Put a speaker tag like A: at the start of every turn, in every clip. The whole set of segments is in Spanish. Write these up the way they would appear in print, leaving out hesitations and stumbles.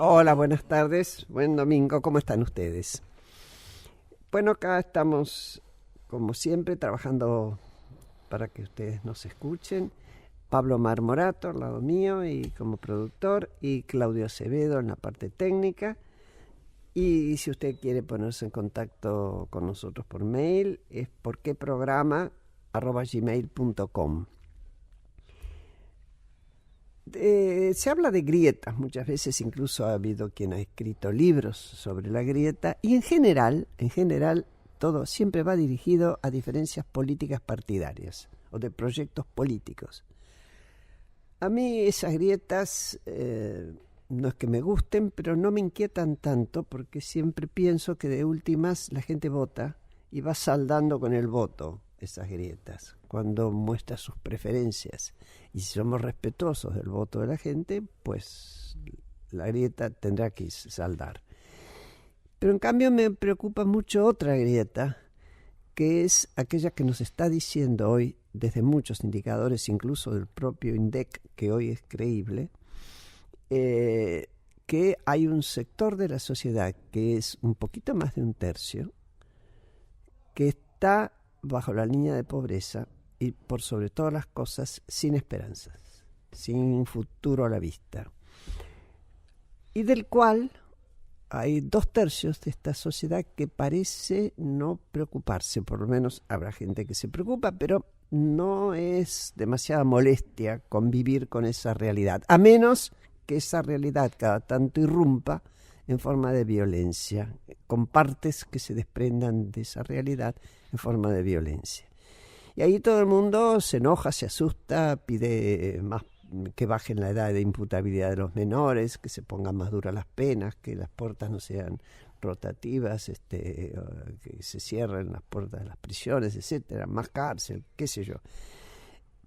A: Hola, buenas tardes, buen domingo, ¿cómo están ustedes? Bueno, acá estamos, como siempre, trabajando para que ustedes nos escuchen. Pablo Marmorato al lado mío y como productor, y Claudio Acevedo en la parte técnica. Y si usted quiere ponerse en contacto con nosotros por mail, es porqueprograma@gmail.com. Se habla de grietas, muchas veces incluso ha habido quien ha escrito libros sobre la grieta, y en general, todo siempre va dirigido a diferencias políticas partidarias o de proyectos políticos. A mí esas grietas no es que me gusten, pero no me inquietan tanto porque siempre pienso que de últimas la gente vota y va saldando con el voto esas grietas cuando muestra sus preferencias. Y si somos respetuosos del voto de la gente, pues la grieta tendrá que saldar. Pero en cambio me preocupa mucho otra grieta, que es aquella que nos está diciendo hoy, desde muchos indicadores, incluso del propio INDEC, que hoy es creíble, que hay un sector de la sociedad, que es un poquito más de un tercio, que está bajo la línea de pobreza y por sobre todas las cosas sin esperanzas, sin futuro a la vista, y del cual hay 2/3 de esta sociedad que parece no preocuparse. Por lo menos habrá gente que se preocupa, pero no es demasiada molestia convivir con esa realidad, a menos que esa realidad cada tanto irrumpa en forma de violencia, con partes que se desprendan de esa realidad en forma de violencia. Y ahí todo el mundo se enoja, se asusta, pide más que bajen la edad de imputabilidad de los menores, que se pongan más duras las penas, que las puertas no sean rotativas, que se cierren las puertas de las prisiones, etcétera, más cárcel, qué sé yo.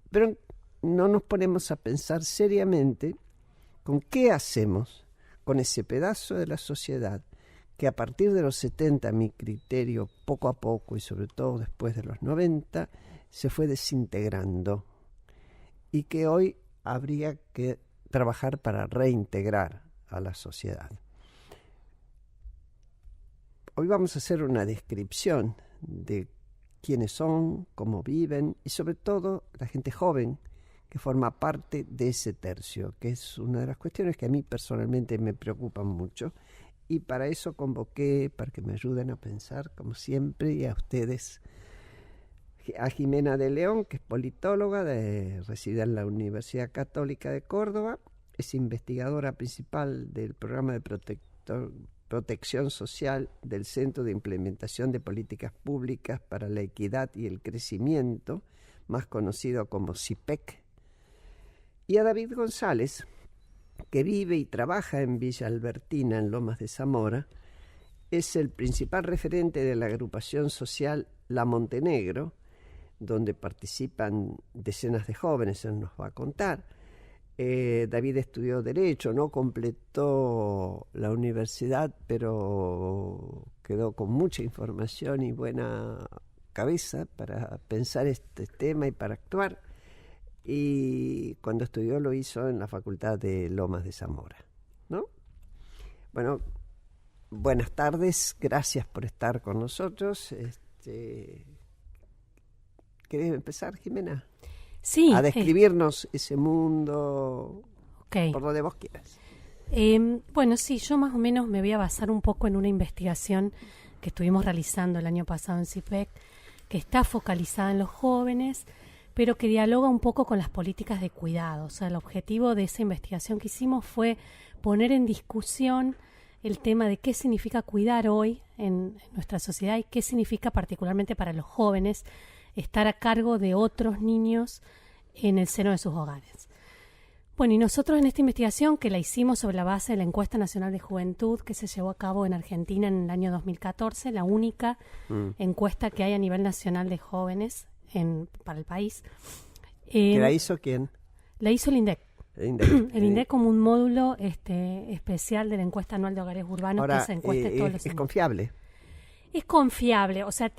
A: Pero no nos ponemos a pensar seriamente con qué hacemos con ese pedazo de la sociedad que a partir de los 70, a mi criterio, poco a poco y sobre todo después de los 90, se fue desintegrando y que hoy habría que trabajar para reintegrar a la sociedad. Hoy vamos a hacer una descripción de quiénes son, cómo viven y sobre todo la gente joven que forma parte de ese tercio, que es una de las cuestiones que a mí personalmente me preocupan mucho, y para eso convoqué, para que me ayuden a pensar, como siempre, y a ustedes, a Jimena de León, que es politóloga, reside en la Universidad Católica de Córdoba, es investigadora principal del programa de protección social del Centro de Implementación de Políticas Públicas para la Equidad y el Crecimiento, más conocido como CIPEC, y a David González, que vive y trabaja en Villa Albertina, en Lomas de Zamora. Es el principal referente de la agrupación social La Montenegro, donde participan decenas de jóvenes, él nos va a contar. David estudió Derecho, no completó la universidad, pero quedó con mucha información y buena cabeza para pensar este tema y para actuar. Y cuando estudió lo hizo en la Facultad de Lomas de Zamora, ¿no? Bueno, buenas tardes, gracias por estar con nosotros. ¿Querés empezar, Jimena?
B: Sí.
A: A describirnos ese mundo,
B: Okay.
A: por donde vos quieras.
B: Bueno, sí, yo más o menos me voy a basar un poco en una investigación que estuvimos realizando el año pasado en CIPEC, que está focalizada en los jóvenes, pero que dialoga un poco con las políticas de cuidado. O sea, el objetivo de esa investigación que hicimos fue poner en discusión el tema de qué significa cuidar hoy en nuestra sociedad y qué significa particularmente para los jóvenes estar a cargo de otros niños en el seno de sus hogares. Bueno, y nosotros en esta investigación, que la hicimos sobre la base de la Encuesta Nacional de Juventud que se llevó a cabo en Argentina en el año 2014, la única encuesta que hay a nivel nacional de jóvenes para el país.
A: ¿Que la hizo quién?
B: La hizo el INDEC.
A: El
B: INDEC como un módulo especial de la encuesta anual de hogares urbanos.
A: Ahora,
B: que se encuesta todos los
A: ¿es
B: años.
A: confiable?
B: Es confiable, o sea,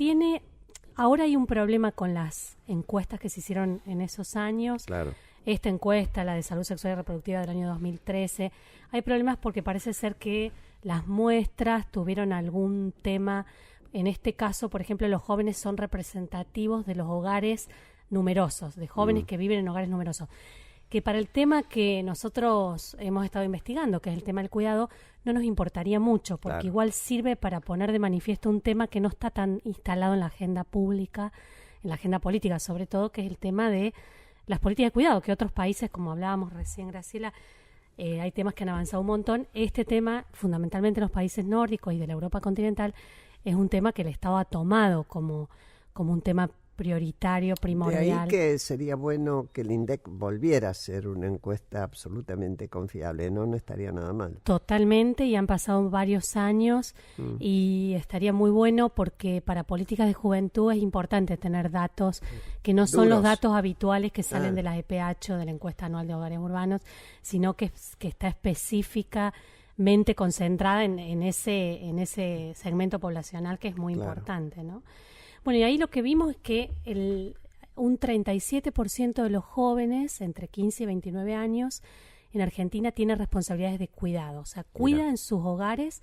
B: ahora hay un problema con las encuestas que se hicieron en esos años.
A: Claro.
B: esta encuesta, la de salud sexual y reproductiva del año 2013, hay problemas porque parece ser que las muestras tuvieron algún tema. En este caso, por ejemplo, los jóvenes son representativos de los hogares numerosos, de jóvenes que viven en hogares numerosos. Que para el tema que nosotros hemos estado investigando, que es el tema del cuidado, no nos importaría mucho, porque igual sirve para poner de manifiesto un tema que no está tan instalado en la agenda pública, en la agenda política sobre todo, que es el tema de las políticas de cuidado, que otros países, como hablábamos recién, Graciela, hay temas que han avanzado un montón. Este tema, fundamentalmente en los países nórdicos y de la Europa continental, es un tema que el Estado ha tomado como un tema prioritario, primordial.
A: De ahí que sería bueno que el INDEC volviera a hacer una encuesta absolutamente confiable, ¿no? No estaría nada mal.
B: Totalmente, y han pasado varios años y estaría muy bueno porque para políticas de juventud es importante tener datos que no son los datos habituales que salen de la EPH o de la encuesta anual de hogares urbanos, sino que está específicamente concentrada en ese segmento poblacional que es muy importante, ¿no? Bueno, y ahí lo que vimos es que un 37% de los jóvenes entre 15 y 29 años en Argentina tiene responsabilidades de cuidado. O sea, cuida en sus hogares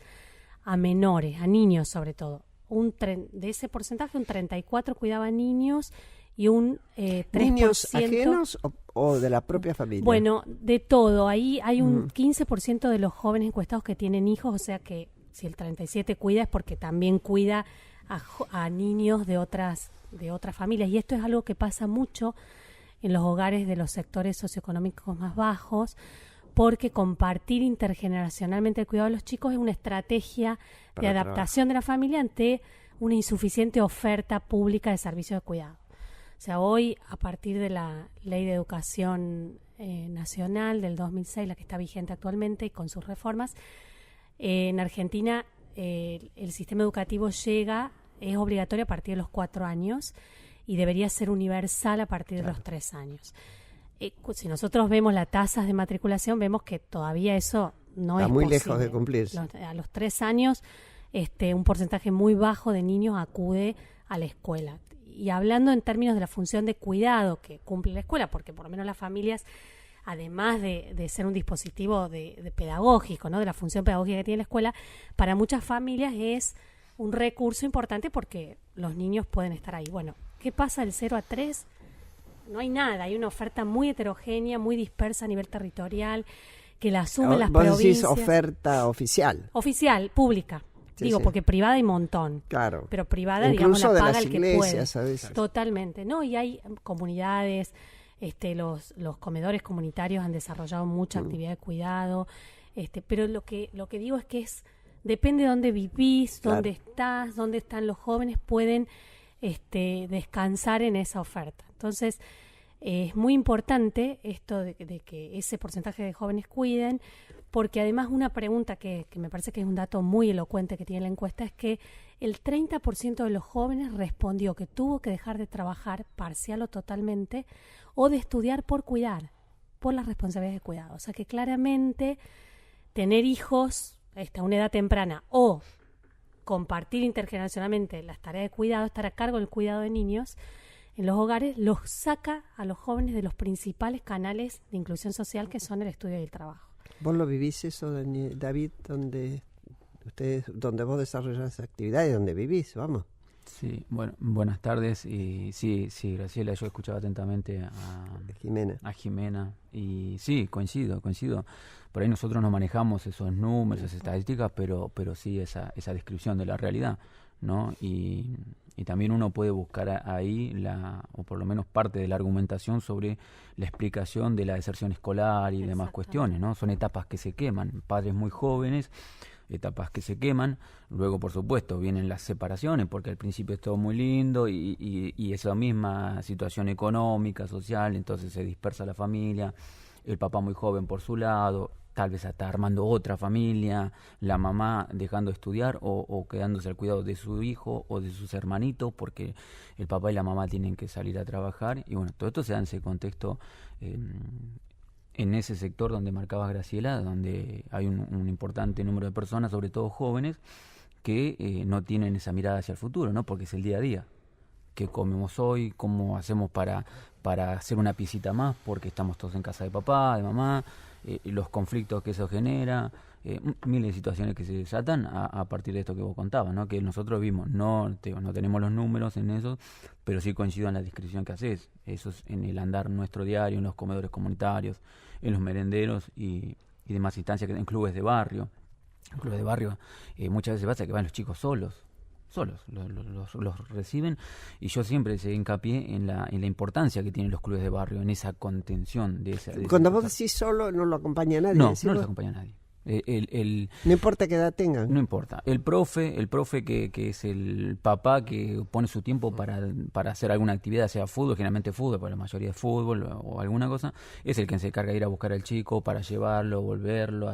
B: a menores, a niños sobre todo. De ese porcentaje, un 34% cuidaba a niños y un 3%...
A: ¿Niños ajenos o de la propia familia?
B: Bueno, de todo. Ahí hay un 15% de los jóvenes encuestados que tienen hijos, o sea que si el 37% cuida es porque también cuida a niños de otras familias, y esto es algo que pasa mucho en los hogares de los sectores socioeconómicos más bajos, porque compartir intergeneracionalmente el cuidado de los chicos es una estrategia de adaptación de la familia ante una insuficiente oferta pública de servicios de cuidado. O sea, hoy, a partir de la Ley de Educación Nacional del 2006, la que está vigente actualmente y con sus reformas, en Argentina el sistema educativo es obligatorio a partir de los 4 años y debería ser universal a partir de los 3 años. Si nosotros vemos las tasas de matriculación, vemos que todavía eso no es posible. Está muy lejos de cumplirse. A los 3 años, un porcentaje muy bajo de niños acude a la escuela. Y hablando en términos de la función de cuidado que cumple la escuela, porque por lo menos las familias, además de ser un dispositivo de pedagógico, ¿no? De la función pedagógica que tiene la escuela, para muchas familias es un recurso importante porque los niños pueden estar ahí. Bueno, ¿qué pasa del 0 a 3? No hay nada, hay una oferta muy heterogénea, muy dispersa a nivel territorial, que la asumen las provincias. ¿Vos decís
A: oferta oficial?
B: Oficial, pública.
A: Sí,
B: Digo,
A: sí.
B: Porque privada hay un montón.
A: Claro.
B: Pero privada,
A: incluso
B: digamos, la paga
A: de las
B: el que
A: iglesias,
B: puede.
A: a veces.
B: Totalmente, ¿no? Y hay comunidades, los comedores comunitarios han desarrollado mucha actividad de cuidado, pero lo que digo es que depende de dónde vivís, dónde estás, dónde están los jóvenes, pueden descansar en esa oferta. Entonces, es muy importante esto de que ese porcentaje de jóvenes cuiden, porque además una pregunta que me parece que es un dato muy elocuente que tiene la encuesta es que el 30% de los jóvenes respondió que tuvo que dejar de trabajar parcial o totalmente o de estudiar por cuidar, por las responsabilidades de cuidado. O sea que claramente tener hijos a una edad temprana o compartir intergeneracionalmente las tareas de cuidado, estar a cargo del cuidado de niños en los hogares, los saca a los jóvenes de los principales canales de inclusión social que son el estudio y el trabajo.
A: ¿Vos lo vivís eso, David, donde vos desarrollás actividades, donde vivís, vamos?
C: Sí, bueno, buenas tardes. Y sí, Graciela, yo escuchaba atentamente a Jimena y sí, coincido. Por ahí nosotros no manejamos esos números, esas estadísticas, pero sí esa descripción de la realidad, ¿no? Y también uno puede buscar ahí o por lo menos parte de la argumentación sobre la explicación de la deserción escolar y demás cuestiones, ¿no? Son etapas que se queman, padres muy jóvenes, etapas que se queman, luego por supuesto vienen las separaciones, porque al principio es todo muy lindo y esa misma situación económica, social, entonces se dispersa la familia, el papá muy joven por su lado, tal vez hasta armando otra familia, la mamá dejando de estudiar o quedándose al cuidado de su hijo o de sus hermanitos porque el papá y la mamá tienen que salir a trabajar. Y bueno, todo esto se da en ese contexto, en ese sector donde marcabas, Graciela, donde hay un importante número de personas, sobre todo jóvenes, que no tienen esa mirada hacia el futuro, ¿no? Porque es el día a día. qué comemos hoy, cómo hacemos para hacer una piecita más porque estamos todos en casa de papá, de mamá, los conflictos que eso genera, miles de situaciones que se desatan a partir de esto que vos contabas, ¿no? Que nosotros vimos, no tenemos los números en eso, pero sí coincido en la descripción que haces, eso es en el andar nuestro diario, en los comedores comunitarios, en los merenderos y demás instancias, en clubes de barrio. En clubes de barrio muchas veces pasa que van los chicos solos, los reciben, y yo siempre se hincapié en la importancia que tienen los clubes de barrio, en esa contención de esa...
A: Cuando vos decís solo, no lo acompaña nadie.
C: No los acompaña nadie.
A: No importa qué edad tengan.
C: No importa. El profe que es el papá que pone su tiempo para hacer alguna actividad, sea fútbol, generalmente fútbol, pero la mayoría es fútbol o alguna cosa, es el que se encarga de ir a buscar al chico para llevarlo, volverlo.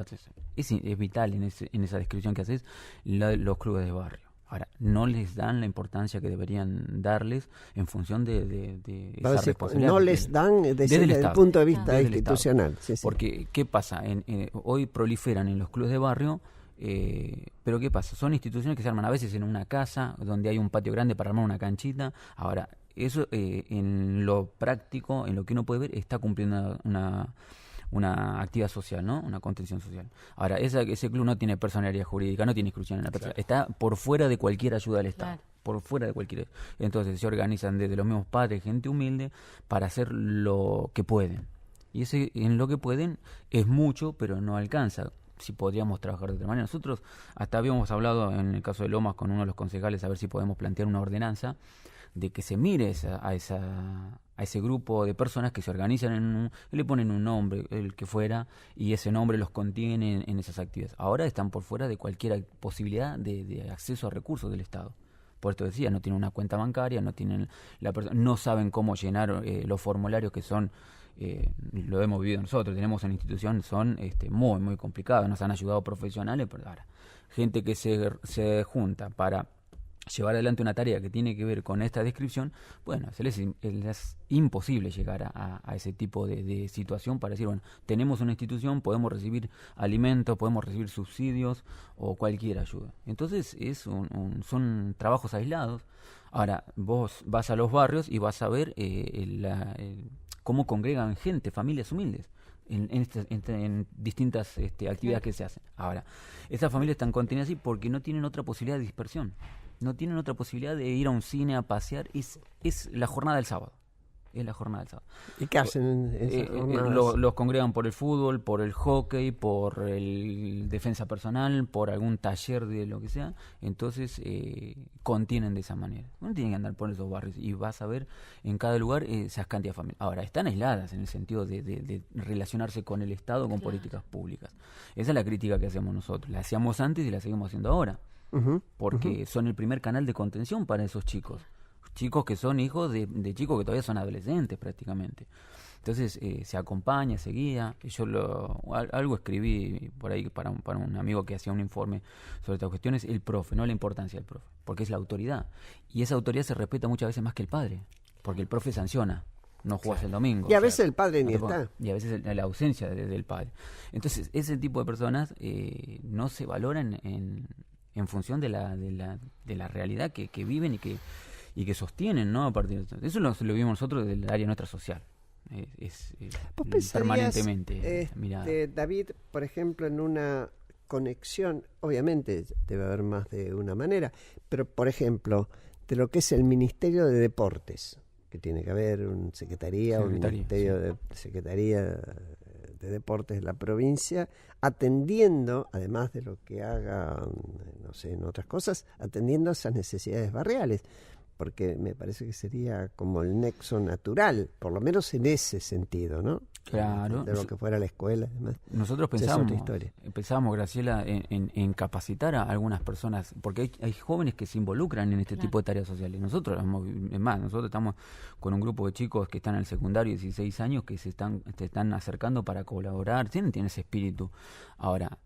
C: Es vital en esa descripción que haces los clubes de barrio. Ahora, no les dan la importancia que deberían darles en función de esa responsabilidad.
A: No les dan desde el punto de vista institucional. Sí.
C: Porque, ¿qué pasa? Hoy proliferan en los clubes de barrio, pero ¿qué pasa? Son instituciones que se arman a veces en una casa, donde hay un patio grande para armar una canchita. Ahora, eso en lo práctico, en lo que uno puede ver, está cumpliendo una actividad social, ¿no? Una contención social. Ahora, ese club no tiene personalidad jurídica, no tiene inscripción en la persona, está por fuera de cualquier ayuda del Estado, por fuera de cualquier... Entonces se organizan desde los mismos padres, gente humilde, para hacer lo que pueden. Y en lo que pueden es mucho, pero no alcanza. Si podríamos trabajar de otra manera. Nosotros hasta habíamos hablado en el caso de Lomas con uno de los concejales a ver si podemos plantear una ordenanza de que se mire a ese grupo de personas que se organizan le ponen un nombre, el que fuera, y ese nombre los contiene en esas actividades. Ahora están por fuera de cualquier posibilidad de acceso a recursos del Estado. Por esto decía, no tienen una cuenta bancaria, no saben cómo llenar los formularios que son, lo hemos vivido nosotros, tenemos en la institución, son muy, muy complicados. Nos han ayudado profesionales, pero ahora, gente que se junta para llevar adelante una tarea que tiene que ver con esta descripción, bueno, les es imposible llegar a ese tipo de situación para decir, bueno, tenemos una institución, podemos recibir alimentos, podemos recibir subsidios o cualquier ayuda. Entonces son trabajos aislados. Ahora, vos vas a los barrios y vas a ver cómo congregan gente, familias humildes, en distintas actividades que se hacen. Ahora, esas familias están contenidas así porque no tienen otra posibilidad de dispersión. No tienen otra posibilidad de ir a un cine a pasear. Es la jornada del sábado. Es la jornada del sábado.
A: ¿Y qué hacen en esas jornadas?
C: Los congregan por el fútbol, por el hockey, por el defensa personal, por algún taller de lo que sea. Entonces contienen de esa manera. Uno tiene que andar por esos barrios y vas a ver en cada lugar esas cantidades de familias. Ahora, están aisladas en el sentido de relacionarse con el Estado, con políticas públicas. Esa es la crítica que hacemos nosotros. La hacíamos antes y la seguimos haciendo ahora. Porque son el primer canal de contención para esos chicos que son hijos de chicos que todavía son adolescentes prácticamente. Entonces se acompaña, se guía. Yo algo escribí por ahí para un amigo que hacía un informe sobre estas cuestiones, el profe, no la importancia del profe, porque es la autoridad, y esa autoridad se respeta muchas veces más que el padre, porque el profe sanciona. No jugás el domingo.
A: Y a veces el padre ni está.
C: Y a veces la ausencia del padre. Entonces ese tipo de personas no se valoran en función de la realidad que viven y que sostienen, ¿no? A partir de eso lo vimos nosotros del área nuestra social. Permanentemente.
A: David, por ejemplo, en una conexión, obviamente debe haber más de una manera, pero por ejemplo, de lo que es el Ministerio de Deportes, que tiene que haber una secretaría, un ministerio de Secretaría de Deportes de la provincia, atendiendo, además de lo que haga, no sé, en otras cosas, atendiendo esas necesidades barriales, porque me parece que sería como el nexo natural, por lo menos en ese sentido, ¿no?
C: Claro.
A: De lo que fuera la escuela, además.
C: Nosotros pensábamos, Graciela, en capacitar a algunas personas, porque hay jóvenes que se involucran en este tipo de tareas sociales. Nosotros estamos con un grupo de chicos que están en el secundario, 16 años, que se están acercando para colaborar, tienen ese espíritu. Ahora,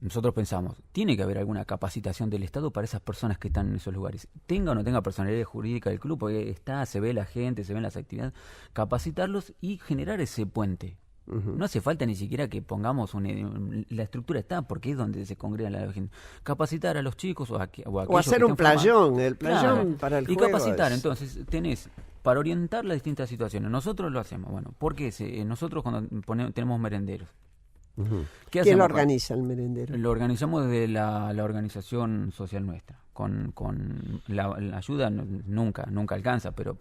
C: nosotros pensamos, tiene que haber alguna capacitación del Estado para esas personas que están en esos lugares. Tenga o no tenga personalidad jurídica del club, porque se ve la gente, se ven las actividades, capacitarlos y generar ese puente No hace falta ni siquiera que pongamos la estructura está, porque es donde se congrega la gente. Capacitar a los chicos o
A: hacer un playón, el playón
C: claro,
A: para el
C: y
A: juego.
C: Capacitar, entonces tenés para orientar las distintas situaciones. Nosotros lo hacemos, bueno, porque nosotros cuando tenemos merenderos.
A: ¿Quién lo organiza el merendero?
C: Lo organizamos desde la organización social nuestra. Con la ayuda nunca alcanza, pero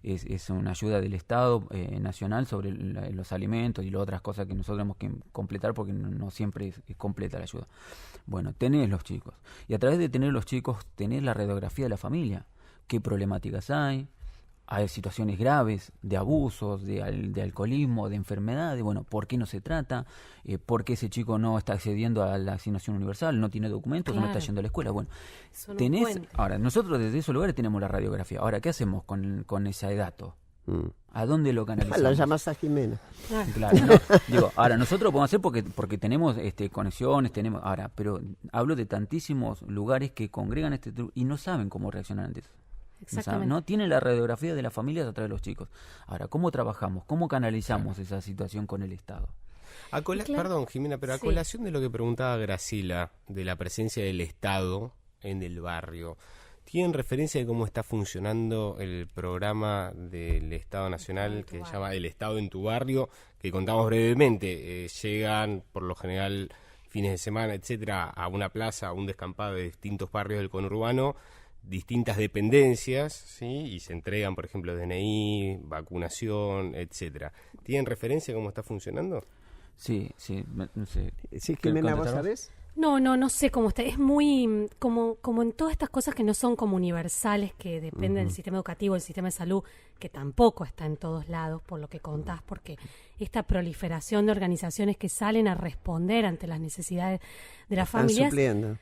C: es una ayuda del Estado nacional sobre los alimentos y las otras cosas que nosotros tenemos que completar porque no siempre es completa la ayuda. Bueno, tenés los chicos. Y a través de tener los chicos, tenés la radiografía de la familia. ¿Qué problemáticas hay? Hay situaciones graves de abusos, de alcoholismo, de enfermedades. Bueno, ¿por qué no se trata? ¿Por qué ese chico no está accediendo a la asignación universal? ¿No tiene documentos? Claro. ¿No está yendo a la escuela? Bueno, ahora, nosotros desde esos lugares tenemos la radiografía. Ahora, ¿qué hacemos con ese dato? ¿A dónde lo canalizamos?
A: Lo llamas a Jimena.
C: Claro, no. Ahora, nosotros lo podemos hacer porque tenemos conexiones, pero hablo de tantísimos lugares que congregan y no saben cómo reaccionar ante eso.
B: Exactamente.
C: No tiene la radiografía de las familias a través de los chicos. Ahora, ¿cómo trabajamos? ¿Cómo canalizamos esa situación con el Estado?
D: Perdón, Jimena, pero a colación de lo que preguntaba Graciela, de la presencia del Estado en el barrio, ¿tienen referencia de cómo está funcionando el programa del Estado Nacional que se llama El Estado en tu Barrio? Que contamos brevemente. Llegan, por lo general, fines de semana, etcétera, a una plaza, a un descampado de distintos barrios del conurbano, distintas dependencias, ¿sí? Y se entregan, por ejemplo, DNI, vacunación, etcétera. ¿Tienen referencia de cómo está funcionando?
C: Sí. No sé.
A: Sí, Jimena, ¿vos sabés?
B: No sé cómo está. Es muy como en todas estas cosas que no son como universales, que dependen del sistema educativo, del sistema de salud, que tampoco está en todos lados, por lo que contás, porque esta proliferación de organizaciones que salen a responder ante las necesidades de las familias
A: supliendo.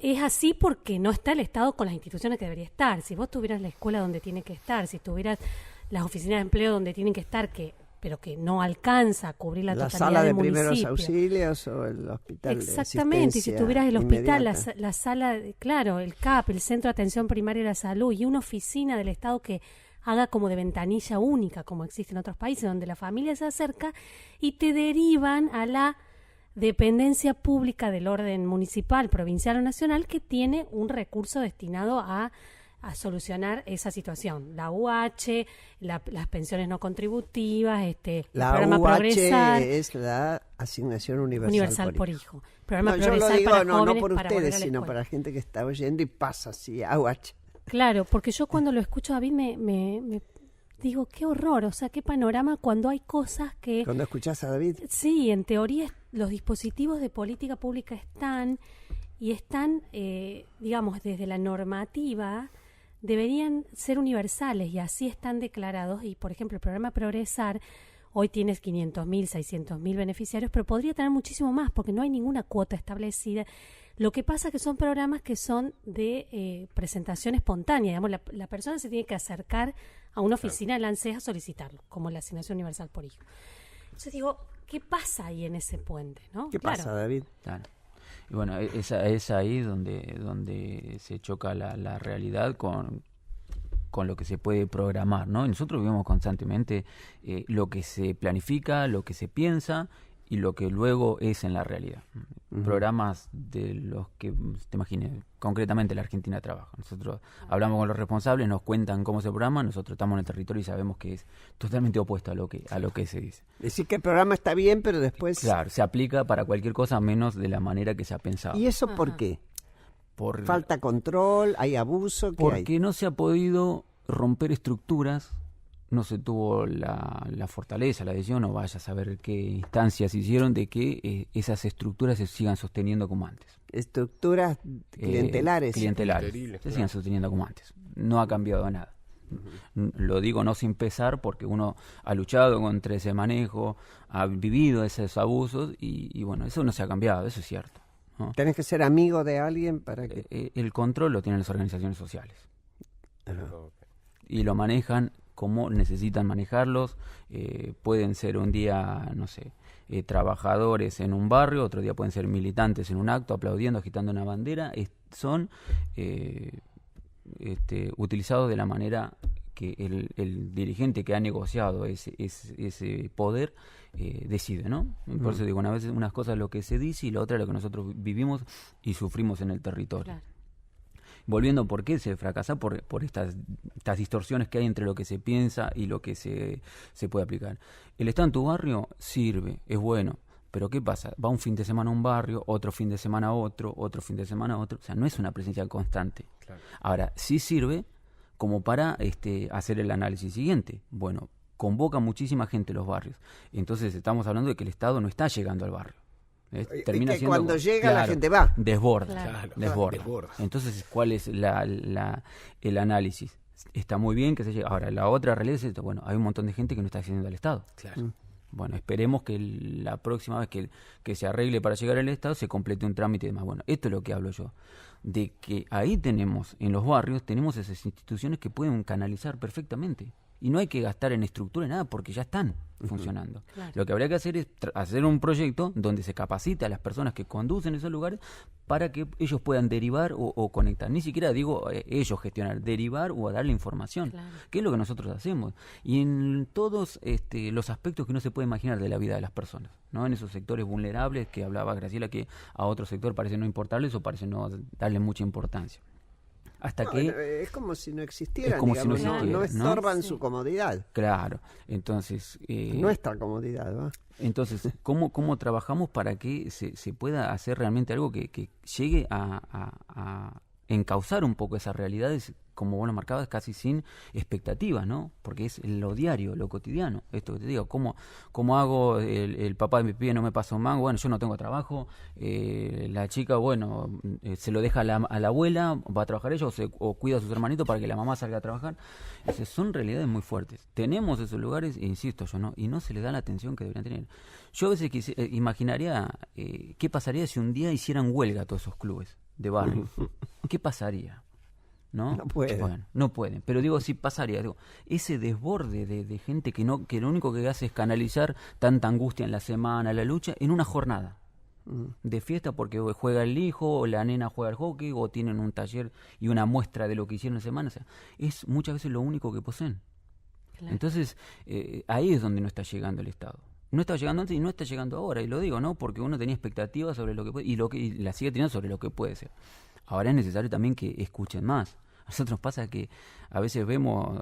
B: Es así porque no está el Estado con las instituciones que debería estar. Si vos tuvieras la escuela donde tiene que estar, si tuvieras las oficinas de empleo donde tienen que estar, pero que no alcanza a cubrir la totalidad del municipio.
A: La sala de primeros auxilios o el hospital.
B: Exactamente, y si tuvieras el hospital, la sala, claro, el CAP, el Centro de Atención Primaria de la Salud, y una oficina del Estado que haga como de ventanilla única, como existe en otros países, donde la familia se acerca y te derivan a la dependencia pública del orden municipal, provincial o nacional que tiene un recurso destinado a solucionar esa situación. La UH, las pensiones no contributivas,
A: la
B: programa
A: UH
B: Progresar.
A: Es la asignación universal por hijo.
B: Programa
A: Progresar, yo lo digo,
B: para
A: no
B: jóvenes,
A: por
B: para
A: ustedes, sino para la gente que está oyendo y pasa así, UH.
B: Claro, porque yo cuando lo escucho a David me digo, qué horror, o sea, qué panorama cuando hay cosas que...
A: Cuando escuchás a David.
B: Sí, en teoría los dispositivos de política pública están, digamos, desde la normativa, deberían ser universales y así están declarados. Y, por ejemplo, el programa Progresar hoy tiene 500.000, 600.000 beneficiarios, pero podría tener muchísimo más porque no hay ninguna cuota establecida. Lo que pasa es que son programas que son de presentación espontánea. Digamos, la persona se tiene que acercar a una oficina de la ANSES a solicitarlo, como la asignación universal por hijo. Entonces digo, ¿qué pasa ahí en ese puente? ¿No?
A: ¿Qué pasa, David?
C: Claro. Y bueno, es ahí donde se choca la realidad con lo que se puede programar, ¿no? Y nosotros vivimos constantemente lo que se planifica, lo que se piensa y lo que luego es en la realidad. Programas de los que, te imagines, concretamente la Argentina trabaja. Nosotros hablamos con los responsables, nos cuentan cómo se programa, nosotros estamos en el territorio y sabemos que es totalmente opuesto a lo que se dice.
A: Decir que el programa está bien, pero después...
C: Claro, se aplica para cualquier cosa menos de la manera que se ha pensado.
A: ¿Y eso por qué? ¿Falta control? ¿Hay abuso?
C: Porque no se ha podido romper estructuras, no se tuvo la fortaleza, la decisión, o vaya a saber qué instancias hicieron de que esas estructuras se sigan sosteniendo como antes.
A: Estructuras clientelares.
C: Se sigan sosteniendo como antes. No ha cambiado nada. Lo digo no sin pesar, porque uno ha luchado contra ese manejo, ha vivido esos abusos y bueno, eso no se ha cambiado, eso es cierto, ¿no?
A: ¿Tenés que ser amigo de alguien para que...?
C: El control lo tienen las organizaciones sociales. Y lo manejan como necesitan manejarlos. Pueden ser un día, no sé, trabajadores en un barrio, otro día pueden ser militantes en un acto, aplaudiendo, agitando una bandera. Son utilizados de la manera que el dirigente que ha negociado ese poder decide, ¿no? Por eso digo, una vez unas cosas lo que se dice y la otra lo que nosotros vivimos y sufrimos en el territorio. Claro. Volviendo, ¿por qué se fracasa? Por estas distorsiones que hay entre lo que se piensa y lo que se puede aplicar. El Estado en tu barrio sirve, es bueno, pero ¿qué pasa? Va un fin de semana a un barrio, otro fin de semana a otro fin de semana a otro, o sea, no es una presencia constante. Claro. Ahora, sí sirve como para hacer el análisis siguiente. Bueno, convoca muchísima gente los barrios, entonces estamos hablando de que el Estado no está llegando al barrio. Termina
A: que cuando llega la gente va.
C: Desborda. Entonces, ¿cuál es el análisis? Está muy bien que se llegue. Ahora, la otra realidad es, bueno, hay un montón de gente que no está accediendo al Estado. Claro. Bueno, esperemos que la próxima vez que se arregle para llegar al Estado se complete un trámite y demás. Bueno, esto es lo que hablo yo. De que ahí tenemos, en los barrios, tenemos esas instituciones que pueden canalizar perfectamente. Y no hay que gastar en estructura ni nada porque ya están funcionando. Claro. Lo que habría que hacer es hacer un proyecto donde se capacite a las personas que conducen esos lugares para que ellos puedan derivar o conectar. Ni siquiera digo ellos gestionar, derivar o darle información, claro. Que es lo que nosotros hacemos. Y en todos los aspectos que uno se puede imaginar de la vida de las personas, ¿no? En esos sectores vulnerables que hablaba Graciela, que a otro sector parece no importarles o parece no darle mucha importancia. Hasta que
A: es como si no existieran, digamos, no estorban su comodidad.
C: Claro, entonces
A: nuestra comodidad, ¿va?
C: Entonces, ¿cómo trabajamos para que se pueda hacer realmente algo que llegue a encauzar un poco esas realidades, como vos lo marcabas, casi sin expectativas, ¿no? Porque es lo diario, lo cotidiano. Esto que te digo, ¿cómo hago? El papá de mi pibe no me pasa un mango, bueno, yo no tengo trabajo, la chica, bueno, se lo deja a la abuela, va a trabajar ella o cuida a sus hermanitos para que la mamá salga a trabajar. Son realidades muy fuertes. Tenemos esos lugares, e insisto yo, ¿no? Y no se le da la atención que deberían tener. Yo a veces imaginaría qué pasaría si un día hicieran huelga todos esos clubes de barrio. ¿Qué pasaría? ¿No?
A: No pueden.
C: Bueno, no pueden. Pero digo, sí pasaría. Digo, ese desborde de gente que lo único que hace es canalizar tanta angustia en la semana, la lucha, en una jornada de fiesta porque juega el hijo, o la nena juega al hockey, o tienen un taller y una muestra de lo que hicieron en semana. O sea, es muchas veces lo único que poseen. Claro. Entonces, ahí es donde no está llegando el Estado. No está llegando antes y no está llegando ahora. Y lo digo, ¿no? Porque uno tenía expectativas sobre lo que puede, y la sigue teniendo sobre lo que puede ser. Ahora es necesario también que escuchen más. A nosotros pasa que a veces vemos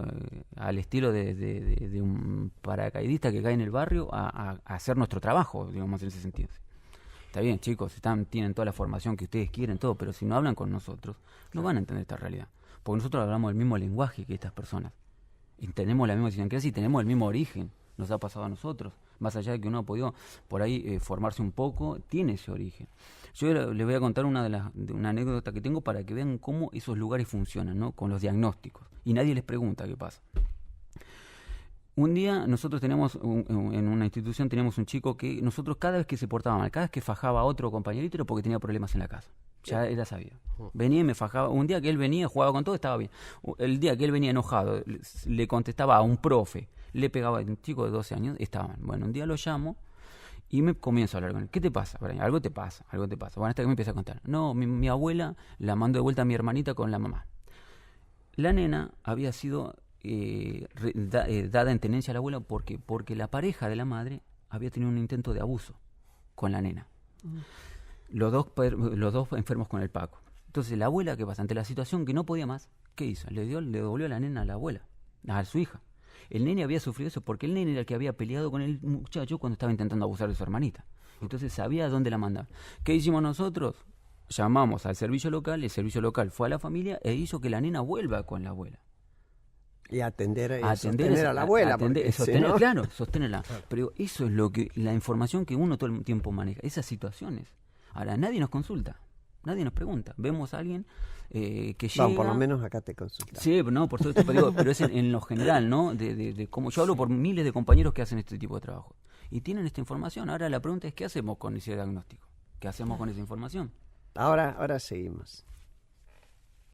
C: al estilo de un paracaidista que cae en el barrio a hacer nuestro trabajo, digamos, en ese sentido. Está bien, chicos, tienen toda la formación que ustedes quieren, todo, pero si no hablan con nosotros, no van a entender esta realidad. Porque nosotros hablamos el mismo lenguaje que estas personas. Y tenemos la misma idiosincrasia y tenemos el mismo origen. Nos ha pasado a nosotros. Más allá de que uno ha podido por ahí formarse un poco, tiene ese origen. Yo les voy a contar una anécdota que tengo para que vean cómo esos lugares funcionan, ¿no? Con los diagnósticos. Y nadie les pregunta qué pasa. Un día nosotros teníamos, en una institución teníamos un chico que nosotros cada vez que se portaba mal, cada vez que fajaba a otro compañerito era porque tenía problemas en la casa. Ya era sabido. Venía y me fajaba. Un día que él venía, jugaba con todo, estaba bien. El día que él venía enojado, le contestaba a un profe, le pegaba a un chico de 12 años, estaban. Bueno, un día lo llamo y me comienzo a hablar con él. ¿Qué te pasa, Brian? Algo te pasa. Bueno, hasta que me empieza a contar. No, mi abuela la mandó de vuelta a mi hermanita con la mamá. La nena había sido dada en tenencia a la abuela porque la pareja de la madre había tenido un intento de abuso con la nena. Los dos enfermos con el Paco. Entonces la abuela, ¿qué pasa? Ante la situación que no podía más, ¿qué hizo? Le devolvió a la nena a la abuela, a su hija. El nene había sufrido eso porque el nene era el que había peleado con el muchacho cuando estaba intentando abusar de su hermanita. Entonces sabía a dónde la mandar. ¿Qué hicimos nosotros? Llamamos al servicio local, el servicio local fue a la familia e hizo que la nena vuelva con la abuela.
A: Y sostener a la abuela.
C: Claro, sostenerla. Claro. Pero eso es la información que uno todo el tiempo maneja, esas situaciones. Ahora, nadie nos consulta, nadie nos pregunta. Vemos a alguien que llega...
A: por lo menos acá te consultan.
C: Sí, no, por supuesto, pero es en lo general, ¿no? De cómo yo hablo por miles de compañeros que hacen este tipo de trabajo. Y tienen esta información. Ahora la pregunta es, ¿qué hacemos con ese diagnóstico? ¿Qué hacemos con esa información?
A: Ahora seguimos.